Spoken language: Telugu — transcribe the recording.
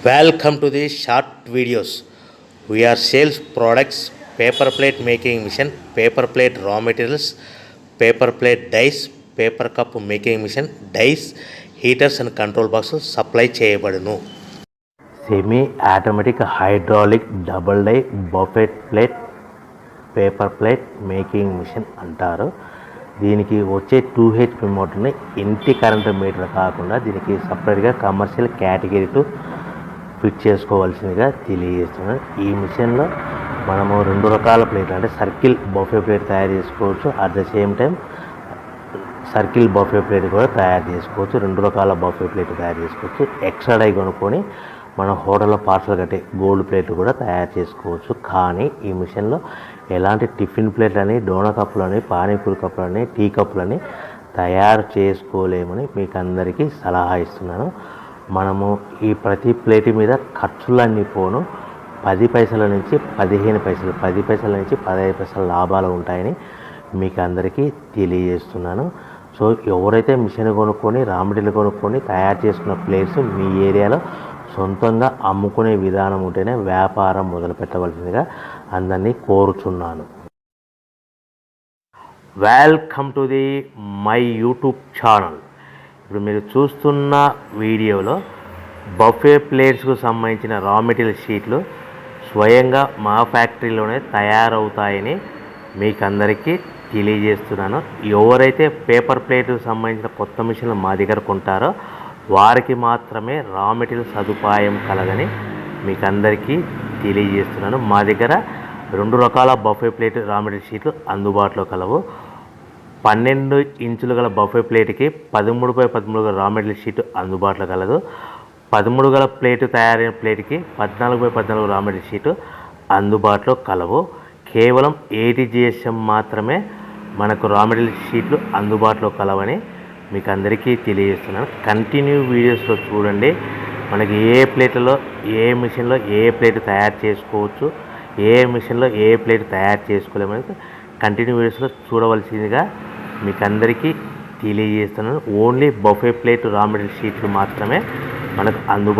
Welcome to the short videos. We are sales products, paper plate making machine, paper plate raw materials, paper plate dies, paper cup making machine, dies, heaters and control boxes supply చేయబడును. Semi automatic hydraulic double die buffet plate paper plate making machine అంటారు. దీనికి వచ్చే 2HP మోటార్ని ఇంటి కరెంటు మీటర్ కాకుండా దీనికి సపరేట్గా కమర్షియల్ కేటగిరీ ఫిట్ చేసుకోవాల్సిందిగా తెలియజేస్తున్నాను. ఈ మిషన్లో మనము 2 రకాల ప్లేట్లు అంటే సర్కిల్ బఫే ప్లేట్ తయారు చేసుకోవచ్చు. At the same time circle buffet plate కూడా తయారు చేసుకోవచ్చు. 2 రకాల బఫే ప్లేట్ తయారు చేసుకోవచ్చు. ఎక్స్ట్రా డై కొనుక్కొని మన హోటల్లో పార్సల్ కట్టే గోల్డ్ ప్లేట్లు కూడా తయారు చేసుకోవచ్చు. కానీ ఈ మిషన్లో ఎలాంటి టిఫిన్ ప్లేట్లని, డోనా కప్పులని, పానీపూరి కప్పులని, టీ కప్పులని తయారు చేసుకోలేమని మీకు అందరికీ సలహా ఇస్తున్నాను. మనము ఈ ప్రతి ప్లేట్ మీద ఖర్చులన్నీ పోను 10 పైసల నుంచి 15 పైసలు, 10 పైసల నుంచి 15 పైసల లాభాలు ఉంటాయని మీకు అందరికీ తెలియజేస్తున్నాను. సో ఎవరైతే మిషన్ కొనుక్కొని రా మెటీరియల్ కొనుక్కొని తయారు చేసుకున్న ప్లేట్స్ మీ ఏరియాలో సొంతంగా అమ్ముకునే విధానం ఉంటేనే వ్యాపారం మొదలు పెట్టవలసిందిగా అందరినీ కోరుచున్నాను. Welcome to the my YouTube channel. ఇప్పుడు మీరు చూస్తున్న వీడియోలో బఫే ప్లేట్స్కు సంబంధించిన రా మెటీరియల్ షీట్లు స్వయంగా మా ఫ్యాక్టరీలోనే తయారవుతాయని మీకు అందరికీ తెలియజేస్తున్నాను. ఎవరైతే పేపర్ ప్లేట్కు సంబంధించిన కొత్త మిషన్లు మా దగ్గర కొంటారో వారికి మాత్రమే రా మెటీరియల్ సదుపాయం కలదని మీకు అందరికీ తెలియజేస్తున్నాను. మా దగ్గర 2 రకాల బఫే ప్లేట్ రా మెటీరియల్ షీట్లు అందుబాటులో కలవు. 12 ఇంచులు గల బఫే ప్లేట్కి 13x13 గల రా మెటీరియల్ షీట్ అందుబాటులో కలదు. 13 గల ప్లేట్ తయారైన ప్లేట్కి 14x14 రా మెటీరియల్ షీట్ అందుబాటులో కలవు. కేవలం 80 GSM మాత్రమే మనకు రా మెటీరియల్ షీట్లు అందుబాటులో కలవని మీకు అందరికీ తెలియజేస్తున్నాను. కంటిన్యూ వీడియోస్లో చూడండి. మనకి ఏ ప్లేట్లలో ఏ మిషన్లో ఏ ప్లేట్ తయారు చేసుకోవచ్చు, ఏ మిషన్లో ఏ ప్లేట్ తయారు చేసుకోలేమని కంటిన్యూ వీడియోస్లో చూడవలసిందిగా మీకు అందరికీ తెలియజేస్తున్నాను. Only buffet plate raw material షీట్లు మాత్రమే మనకు అందుబాటులో